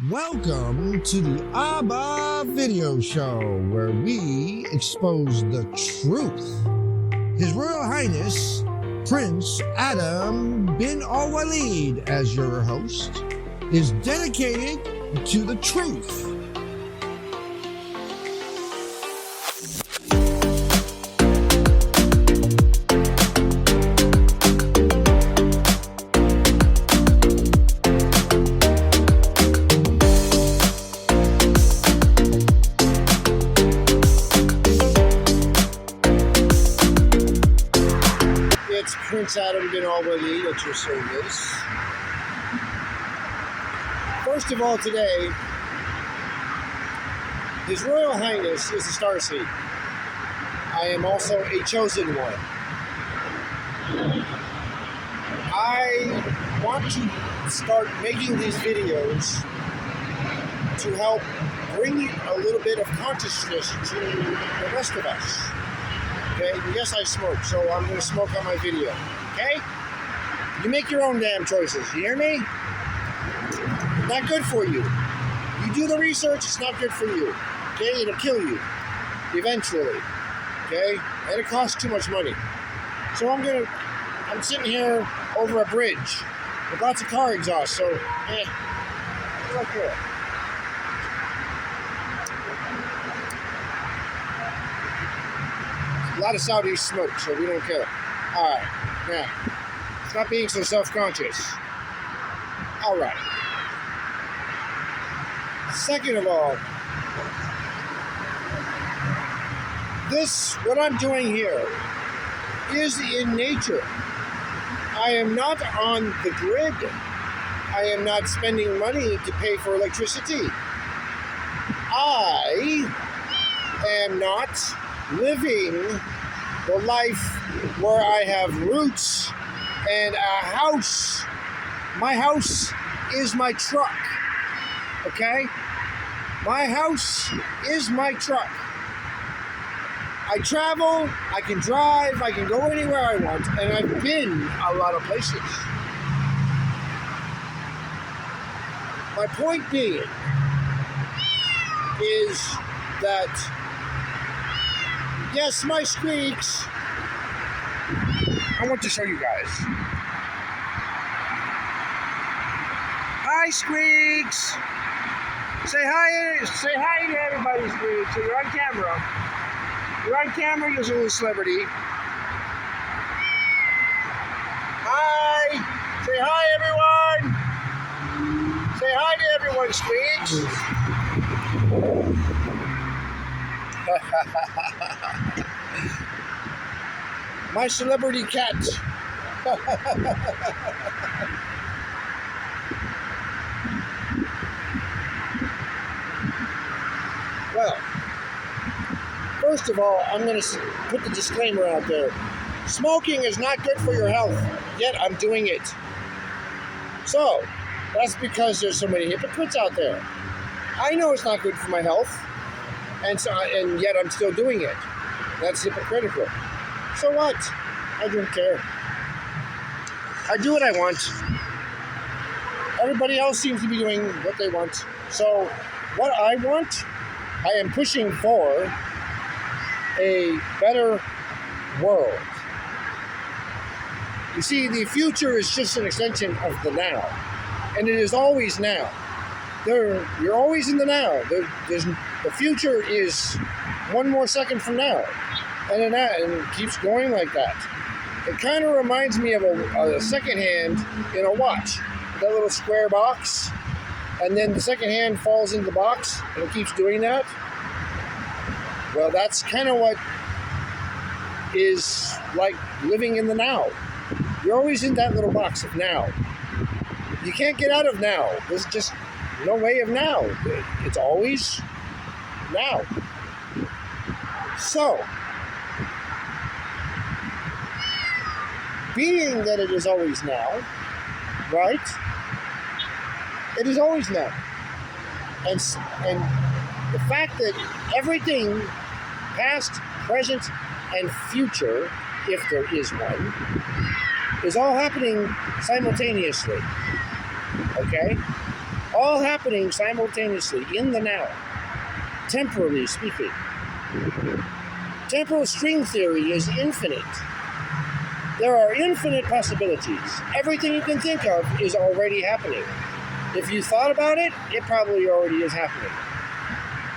Welcome to the Abba Video Show, where we expose the truth. His Royal Highness, Prince Adam bin Al-Walid, as your host, is dedicated to the truth. Prince Adam bin Al-Walid at your service. First of all, today, His Royal Highness is a starseed. I am also a chosen one. I want to start making these videos to help bring a little bit of consciousness to the rest of us. Okay, yes, I smoke, so I'm going to smoke on my video, okay? You make your own damn choices, you hear me? Not good for you. You do the research, it's not good for you, okay? It'll kill you, eventually, okay? And it costs too much money. So I'm sitting here over a bridge with lots of car exhaust, so, right there. A lot of Saudi smoke, so we don't care. All right, now, stop being so self-conscious. All right. Second of all, what I'm doing here is in nature. I am not on the grid. I am not spending money to pay for electricity. I am not living the life where I have roots and a house. My house is my truck, okay? My house is my truck. I travel, I can drive, I can go anywhere I want, and I've been a lot of places. My point being is that yes, my squeaks. I want to show you guys. Hi, Squeaks. Say hi to everybody, Squeaks. So you're on camera. You're on camera, you're a little celebrity. Hi. Say hi, everyone. Say hi to everyone, Squeaks. My celebrity cat. Well, first of all, I'm going to put the disclaimer out there. Smoking is not good for your health, yet I'm doing it. So, that's because there's so many hypocrites out there. I know it's not good for my health. And yet I'm still doing it. That's hypocritical. So what? I don't care. I do what I want. Everybody else seems to be doing what they want. So what I want, I am pushing for a better world. You see, the future is just an extension of the now. And it is always now. You're always in the now. The future is one more second from now, and it keeps going like that. It kind of reminds me of a second hand in a watch, that little square box, and then the second hand falls into the box, and it keeps doing that. Well, that's kind of what is like living in the now. You're always in that little box of now. You can't get out of now. There's just no way of now. It's always now. So, being that it is always now, right? It is always now. And the fact that everything, past, present, and future, if there is one, is all happening simultaneously. Okay? all happening simultaneously in the now, temporally speaking. Temporal string theory is infinite. There are infinite possibilities. Everything you can think of is already happening. If you thought about it, it probably already is happening.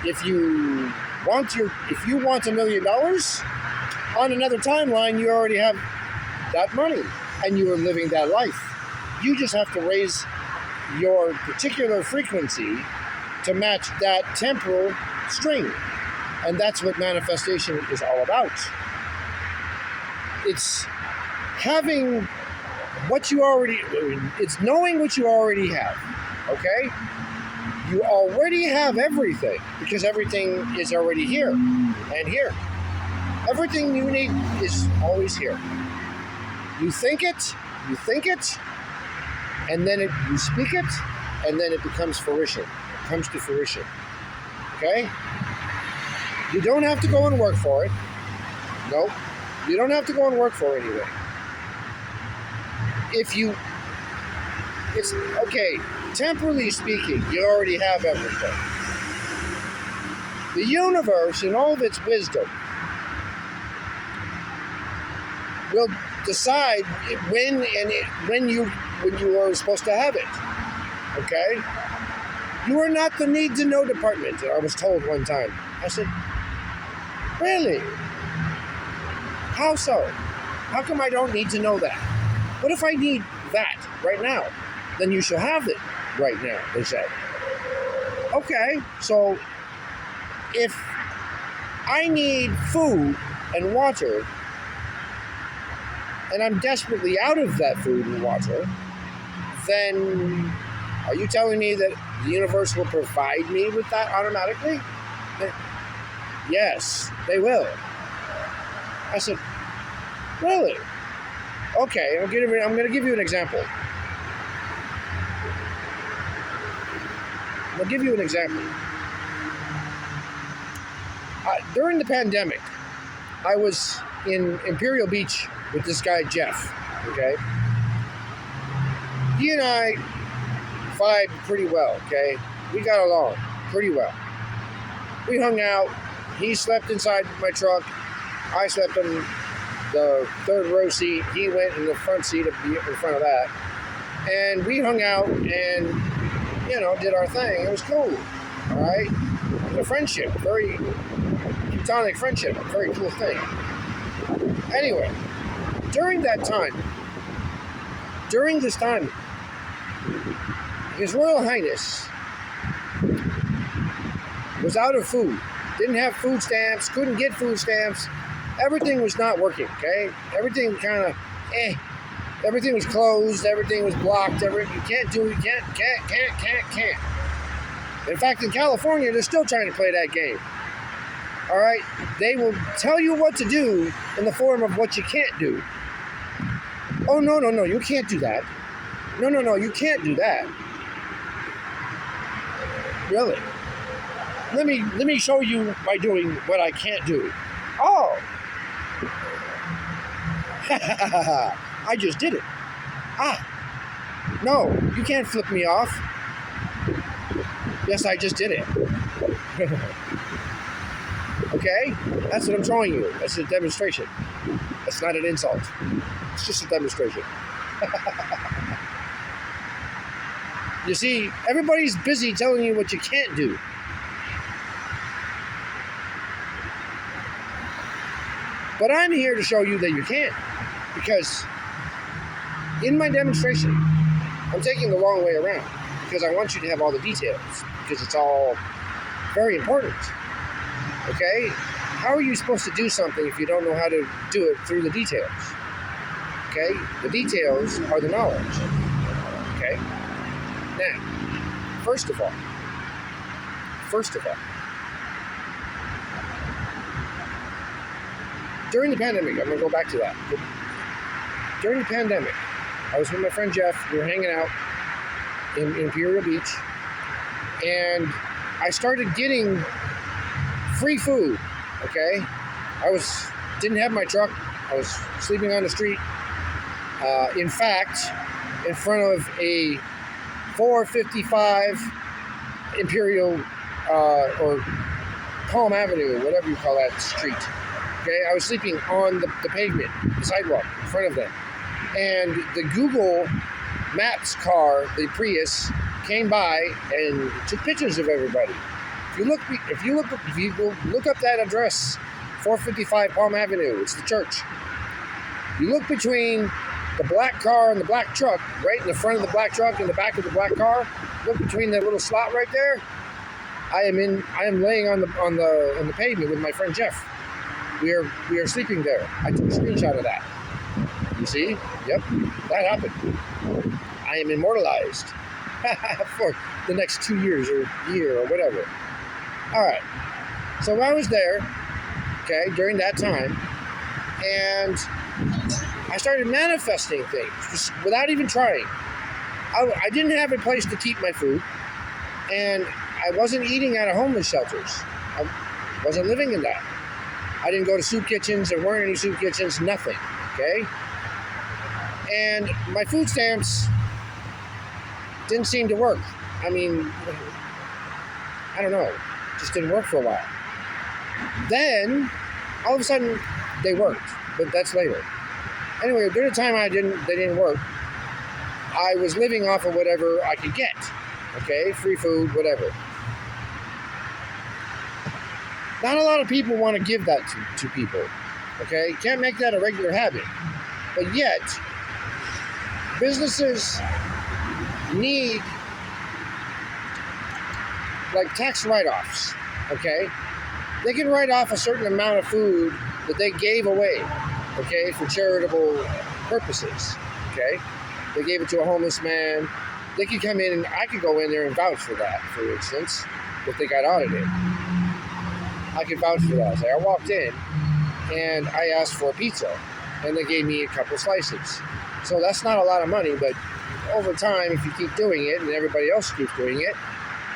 If you want $1 million on another timeline, you already have that money and you are living that life. You just have to raise your particular frequency to match that temporal string. And that's what manifestation is all about. It's having what you already, it's knowing what you already have, okay? You already have everything because everything is already here and here. Everything you need is always here. You think it, and then you speak it, and then it becomes fruition. It comes to fruition, okay? You don't have to go and work for it. Nope. You don't have to go and work for it anyway. It's okay, temporally speaking, you already have everything. The universe, in all of its wisdom, will decide when you are supposed to have it. Okay? You are not the need to know department, I was told one time. I said, really? How so? How come I don't need to know that? What if I need that right now? Then you shall have it right now, they said. Okay, so if I need food and water, and I'm desperately out of that food and water, then are you telling me that the universe will provide me with that automatically? Yes, they will. I said, really? Okay, I'm going to give you an example. I'll give you an example. During the pandemic, I was in Imperial Beach with this guy, Jeff, okay? He and I vibed pretty well, okay? We got along pretty well. We hung out. He slept inside my truck. I slept in the third row seat. He went in the front seat in front of that. And we hung out and, did our thing. It was cool, all right? The friendship, very platonic friendship, a very cool thing. Anyway, during this time, His Royal Highness was out of food, didn't have food stamps, couldn't get food stamps. Everything was not working, okay? Everything kind of, everything was closed, everything was blocked, you can't. In fact, in California, they're still trying to play that game. All right? They will tell you what to do in the form of what you can't do. Oh, no, you can't do that. No, you can't do that. Really? Let me show you by doing what I can't do. Oh. I just did it. No, you can't flip me off. Yes, I just did it. Okay? That's what I'm showing you. That's a demonstration. That's not an insult. It's just a demonstration. You see, everybody's busy telling you what you can't do. But I'm here to show you that you can. Because in my demonstration, I'm taking the long way around. Because I want you to have all the details. Because it's all very important. Okay? How are you supposed to do something if you don't know how to do it through the details? Okay? The details are the knowledge. Okay? Now, first of all, during the pandemic, I'm going to go back to that. During the pandemic, I was with my friend Jeff. We were hanging out in Imperial Beach. And I started getting free food, okay? Didn't have my truck. I was sleeping on the street. In fact, in front of a 455 Imperial or Palm Avenue, whatever you call that street. Okay, I was sleeping on the pavement, the sidewalk in front of them, and the Google Maps car, the Prius, came by and took pictures of everybody. If you look up that address, 455 Palm Avenue, it's the church. You look between the black car and the black truck, right in the front of the black truck and the back of the black car. Look between that little slot right there. I am laying on the pavement with my friend Jeff. We are sleeping there. I took a screenshot of that. You see? Yep, that happened. I am immortalized for the next 2 years or year or whatever. All right. So I was there, okay, during that time, and I started manifesting things just without even trying. I didn't have a place to keep my food, and I wasn't eating out of homeless shelters. I wasn't living in that. I didn't go to soup kitchens. There weren't any soup kitchens, nothing, okay? And my food stamps didn't seem to work. I mean, I don't know, just didn't work for a while. Then, all of a sudden, they worked, but that's later. Anyway, during the time they didn't work, I was living off of whatever I could get, okay? Free food, whatever. Not a lot of people want to give that to people, okay? You can't make that a regular habit. But yet, businesses need, like, tax write-offs, okay? They can write off a certain amount of food that they gave away, okay, for charitable purposes, okay? They gave it to a homeless man. They could come in, and I could go in there and vouch for that, for instance, if they got audited. I could vouch for that. I walked in, and I asked for a pizza, and they gave me a couple slices. So that's not a lot of money, but over time, if you keep doing it, and everybody else keeps doing it,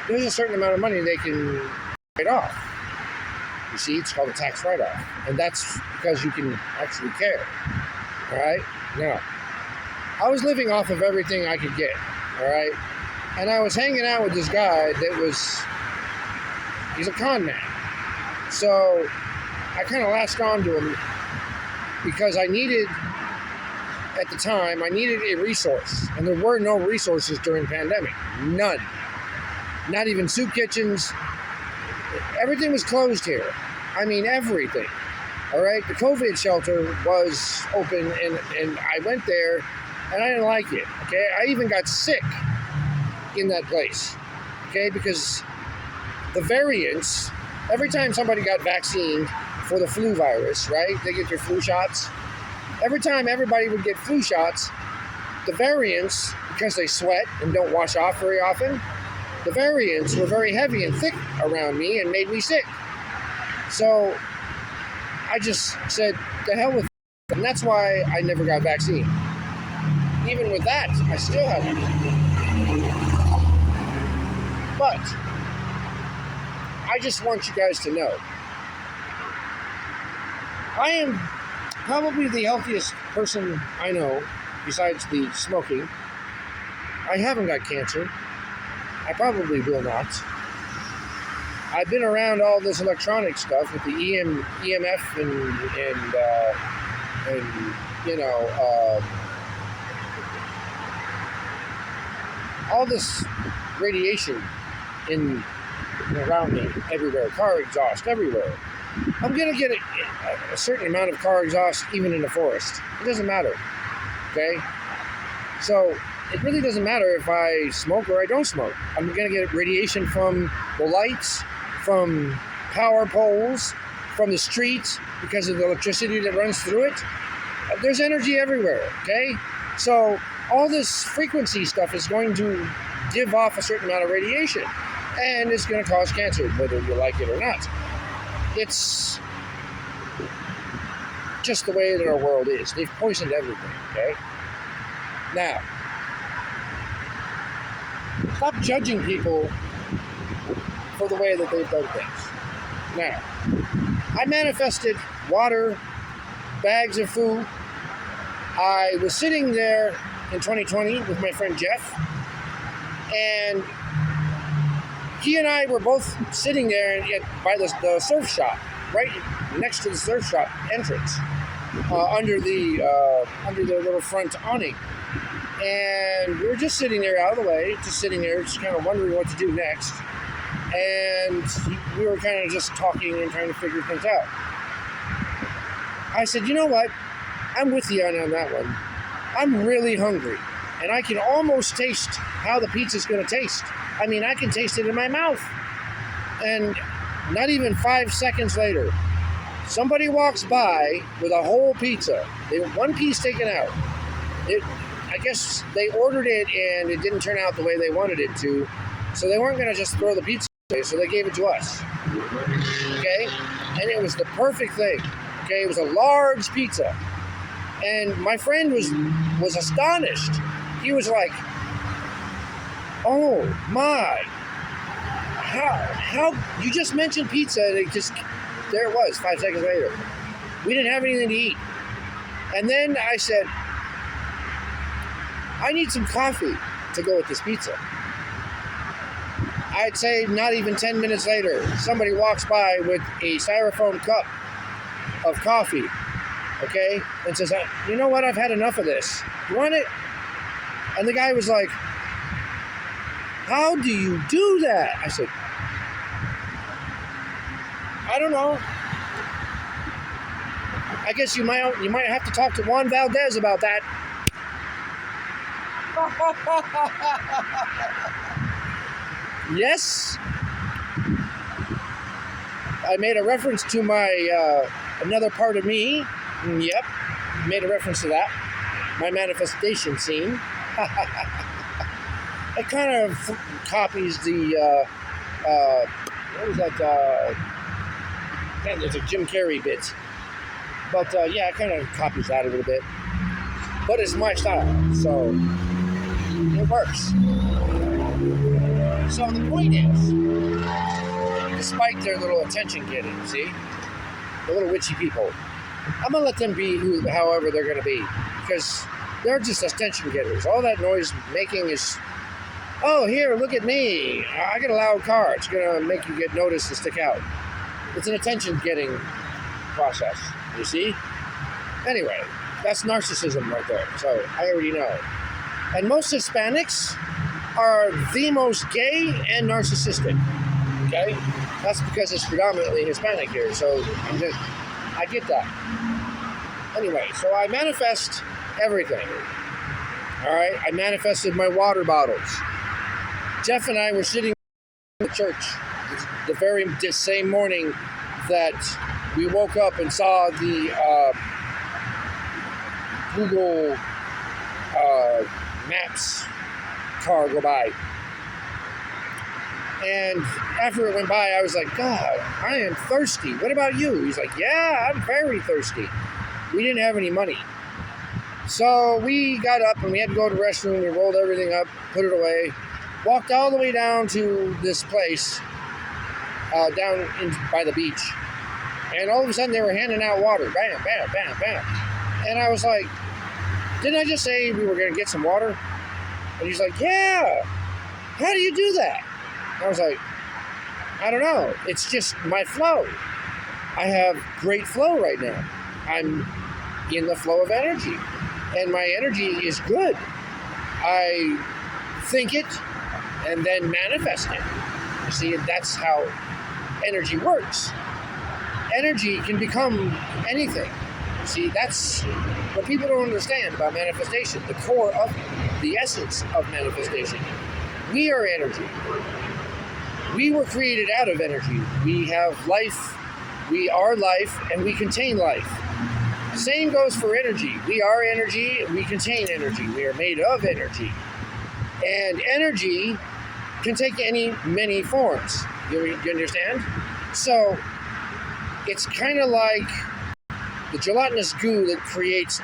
there's a certain amount of money they can write off. You see, it's called a tax write-off, and that's because you can actually care. All right? Now, I was living off of everything I could get, all right? And I was hanging out with this guy he's a con man. So I kind of latched on to him because at the time, I needed a resource. And there were no resources during the pandemic. None. Not even soup kitchens. Everything was closed here. I mean, everything. All right? The COVID shelter was open, and I went there, and I didn't like it. Okay? I even got sick in that place. Okay? Because the variants, every time somebody got vaccinated for the flu virus, right? They get their flu shots. Every time everybody would get flu shots, the variants, because they sweat and don't wash off very often, the variants were very heavy and thick around me and made me sick. So I just said, the hell with it. And that's why I never got vaccinated. Even with that, I still haven't. But I just want you guys to know, I am probably the healthiest person I know, besides the smoking. I haven't got cancer. I probably will not. I've been around all this electronic stuff with the EMF and you know, all this radiation around me, everywhere, car exhaust everywhere. I'm gonna get a certain amount of car exhaust even in the forest. It doesn't matter, okay? So it really doesn't matter if I smoke or I don't smoke. I'm gonna get radiation from the lights, from power poles, from the streets, because of the electricity that runs through it. There's energy everywhere, okay? So all this frequency stuff is going to give off a certain amount of radiation, and it's going to cause cancer, whether you like it or not. It's just the way that our world is. They've poisoned everything, okay? Now, stop judging people for the way that they've done things. Now, I manifested water, bags of food. I was sitting there in 2020 with my friend Jeff, And he and I were both sitting there by the surf shop, right next to the surf shop entrance, under the little front awning. And we were just sitting there out of the way, just kind of wondering what to do next. And we were kind of just talking and trying to figure things out. I said, you know what? I'm with you on that one. I'm really hungry, and I can almost taste how the pizza's going to taste. I mean, I can taste it in my mouth. And not even 5 seconds later, somebody walks by with a whole pizza. One piece taken out. I guess they ordered it and it didn't turn out the way they wanted it to. So they weren't going to just throw the pizza away, so they gave it to us. Okay? And it was the perfect thing. Okay? It was a large pizza. And my friend was astonished. He was like, oh my, how, you just mentioned pizza and there it was 5 seconds later. We didn't have anything to eat. And then I said, I need some coffee to go with this pizza. I'd say not even 10 minutes later, somebody walks by with a styrofoam cup of coffee, okay, and says, you know what, I've had enough of this. You want it? And the guy was like, how do you do that? I said, I don't know. I guess you might have to talk to Juan Valdez about that. Yes. I made a reference to my another part of me. Yep. Made a reference to that. My manifestation scene. It kind of copies the what was that? It's a Jim Carrey bit. But yeah, it kind of copies that a little bit. But it's my style, so it works. So the point is, despite their little attention getting, see? The little witchy people. I'm going to let them be however they're going to be. Because they're just attention getters. All that noise making is, oh, here, look at me. I got a loud car. It's going to make you get noticed and stick out. It's an attention getting process, you see? Anyway, that's narcissism right there. So I already know. And most Hispanics are the most gay and narcissistic. Okay? That's because it's predominantly Hispanic here. So I get that. Anyway, so I manifest everything. All right? I manifested my water bottles. Jeff and I were sitting in the church the very same morning that we woke up and saw the Google Maps car go by. And after it went by, I was like, God, I am thirsty. What about you? He's like, yeah, I'm very thirsty. We didn't have any money. So we got up and we had to go to the restroom. We rolled everything up, put it away, walked all the way down to this place down by the beach. And all of a sudden they were handing out water. Bam, bam, bam, bam. And I was like, didn't I just say we were going to get some water? And he's like, yeah. How do you do that? And I was like, I don't know. It's just my flow. I have great flow right now. I'm in the flow of energy. And my energy is good. I think it and then manifest it. You see, that's how energy works. Energy can become anything. See, that's what people don't understand about manifestation, the core of the essence of manifestation. We are energy. We were created out of energy. We have life, we are life, and we contain life. Same goes for energy. We are energy, we contain energy. We are made of energy. And energy can take many forms. You understand? So, it's kind of like the gelatinous goo that creates,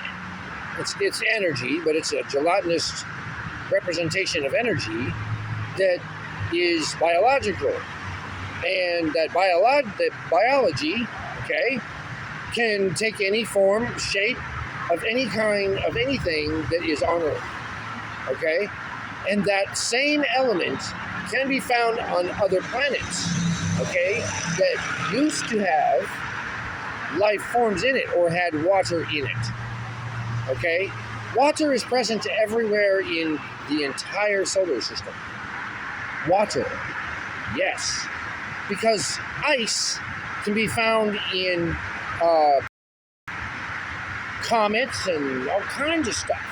it's energy, but it's a gelatinous representation of energy that is biological. And that biology, okay, can take any form, shape of any kind of anything that is on Earth. Okay? And that same element can be found on other planets, okay, that used to have life forms in it or had water in it, okay? Water is present everywhere in the entire solar system. Water, yes, because ice can be found in comets and all kinds of stuff,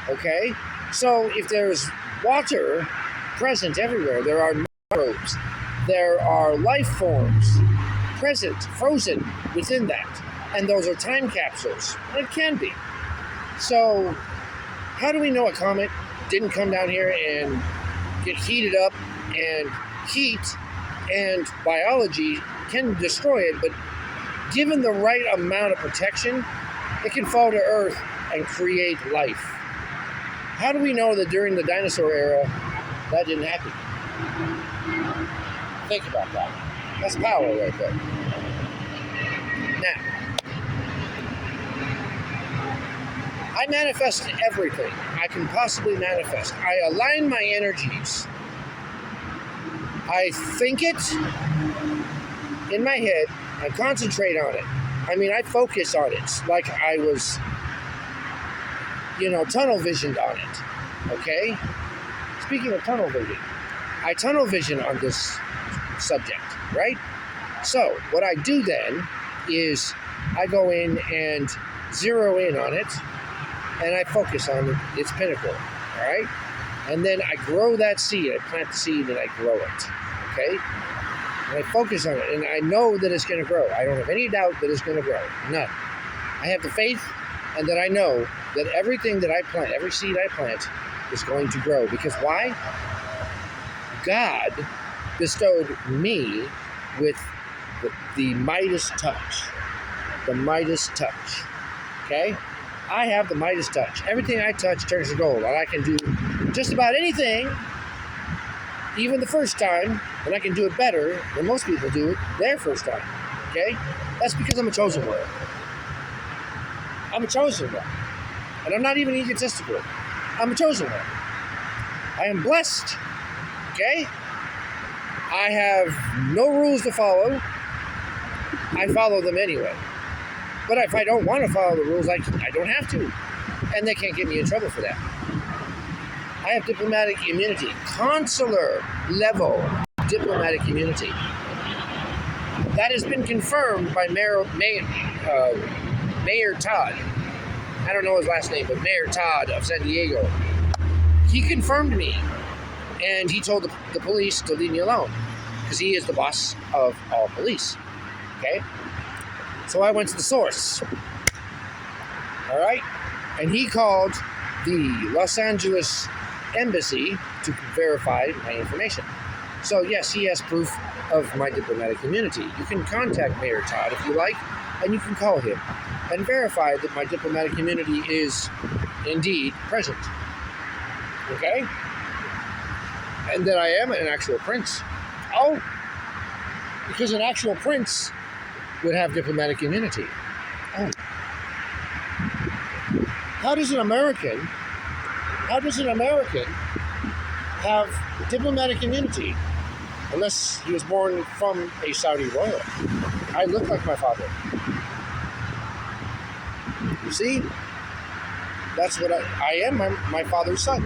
okay? So if there's water present everywhere, there are microbes, there are life forms present, frozen within that, and those are time capsules. It can be. So how do we know a comet didn't come down here and get heated up, and heat and biology can destroy it, but given the right amount of protection, it can fall to Earth and create life? How do we know that during the dinosaur era that didn't happen? Think about that. That's power right there. Now, I manifest everything I can possibly manifest. I align my energies. I think it in my head. I concentrate on it. I mean, I focus on it like I was, tunnel visioned on it. Okay? Speaking of tunnel vision, I tunnel vision on this subject, right? So, what I do then is I go in and zero in on it, and I focus on its pinnacle, all right? And then I grow that seed. I plant the seed and I grow it, okay? And I focus on it, and I know that it's going to grow. I don't have any doubt that it's going to grow. None. I have the faith, and that I know that everything that I plant, every seed I plant, is going to grow. Because why? God bestowed me with the Midas touch. The Midas touch, okay? I have the Midas touch. Everything I touch turns to gold, and I can do just about anything, even the first time, and I can do it better than most people do it their first time, okay? That's because I'm a chosen one. I'm a chosen one. And I'm not even egotistical. I'm a chosen one. I am blessed, okay? I have no rules to follow. I follow them anyway. But if I don't want to follow the rules, I don't have to. And they can't get me in trouble for that. I have diplomatic immunity, consular level diplomatic immunity. That has been confirmed by Mayor Todd. I don't know his last name, but Mayor Todd of San Diego. He confirmed me, and he told the police to leave me alone because he is the boss of all police. Okay? So I went to the source. All right? And he called the Los Angeles Embassy to verify my information. So yes, he has proof of my diplomatic immunity. You can contact Mayor Todd if you like, and you can call him and verify that my diplomatic immunity is indeed present. Okay? And that I am an actual prince. Oh, because an actual prince would have diplomatic immunity. Oh. How does an American have diplomatic immunity unless he was born from a Saudi royal? I look like my father. You see? That's what I am, my father's son.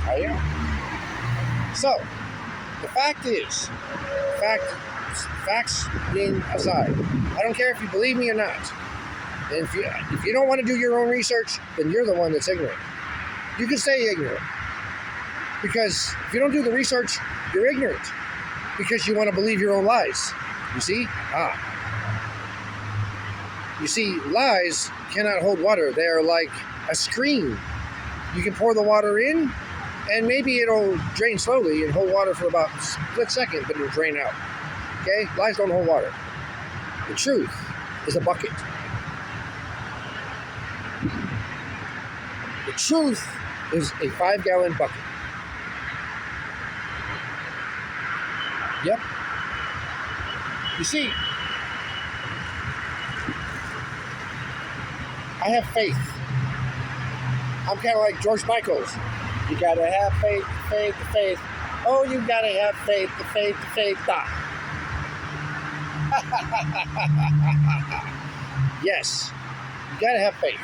I am. So, the fact is, facts being aside, I don't care if you believe me or not. And if you don't want to do your own research, then you're the one that's ignorant. You can stay ignorant. Because if you don't do the research, you're ignorant. Because you want to believe your own lies. You see? You see, lies cannot hold water. They are like a screen. You can pour the water in, and maybe it'll drain slowly and hold water for about a split second, but it'll drain out. Okay? Lies don't hold water. The truth is a bucket. The truth is a 5-gallon bucket. Yep. You see, I have faith. I'm kind of like George Michaels. You gotta have faith, faith, the faith. Oh, you gotta have faith, the faith, the faith. Yes, you gotta have faith.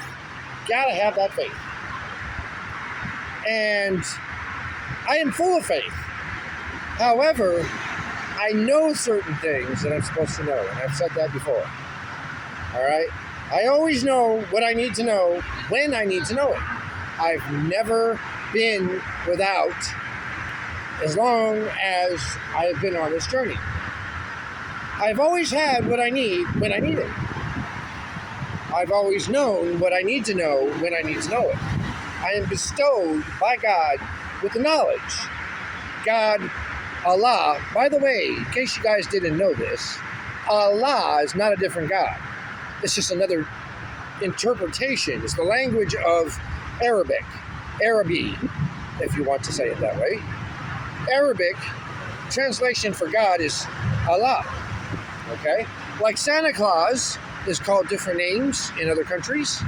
Gotta have that faith. And I am full of faith. However, I know certain things that I'm supposed to know, and I've said that before. All right? I always know what I need to know when I need to know it. I've never been without as long as I've been on this journey. I've always had what I need when I need it. I've always known what I need to know when I need to know it. I am bestowed by God with the knowledge. God, Allah, by the way, in case you guys didn't know this, Allah is not a different God. It's just another interpretation. It's the language of Arabic, Arabi, if you want to say it that way. Arabic translation for God is Allah. Okay? Like Santa Claus is called different names in other countries.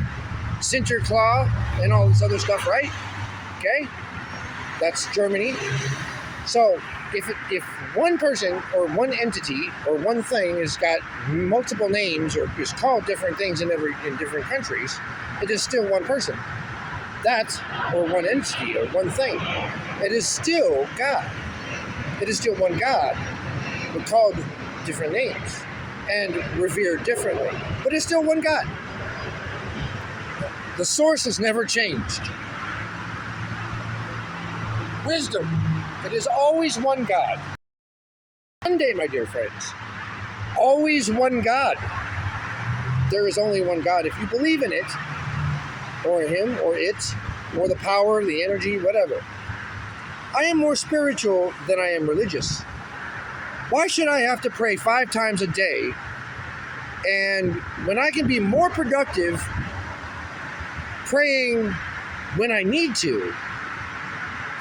Sinterklaas and all this other stuff, right? Okay? That's Germany. So if one person or one entity or one thing has got multiple names or is called different things in different countries, it is still one person. That, or one entity or one thing, it is still God. It is still one God, but called different names and revered differently. But it's still one God. The source has never changed. Wisdom. It is always one God. One day, my dear friends, always one God. There is only one God. If you believe in it, or him, or it, or the power, the energy, whatever. I am more spiritual than I am religious. Why should I have to pray 5 times a day, and when I can be more productive praying when I need to,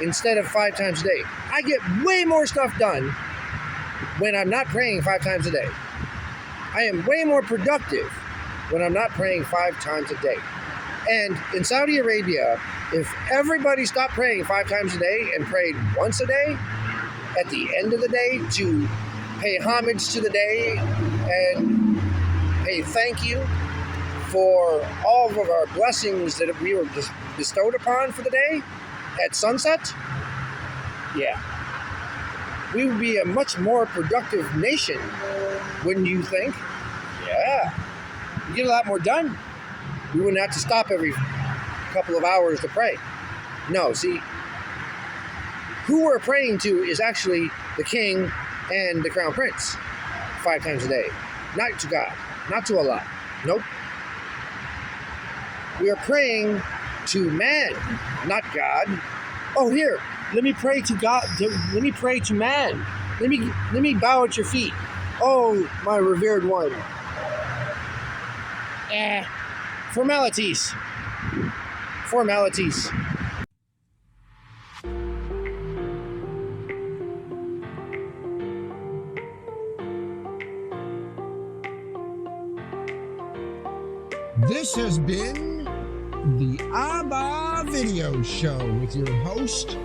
instead of 5 times a day? I get way more stuff done when I'm not praying 5 times a day. I am way more productive when I'm not praying 5 times a day. And in Saudi Arabia, if everybody stopped praying 5 times a day and prayed once a day, at the end of the day, to pay homage to the day and pay thank you for all of our blessings that we were bestowed upon for the day at sunset, yeah, we would be a much more productive nation, wouldn't you think? Yeah, we get a lot more done. We wouldn't have to stop every couple of hours to pray. No, see, who we're praying to is actually the king and the crown prince 5 times a day. Not to God, not to Allah. Nope. We are praying to man, not God. Oh, here, let me pray to God. Let me pray to man. Let me bow at your feet. Oh, my revered one. Formalities. Formalities. This has been the Abba Video Show with your host,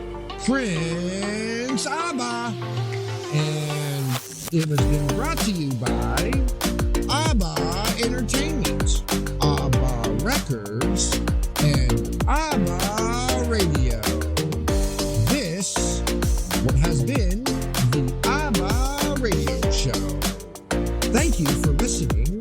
Prince Abba. And it has been brought to you by Abba Entertainment, Abba Records, and Abba Radio. This has been the Abba Radio Show. Thank you for listening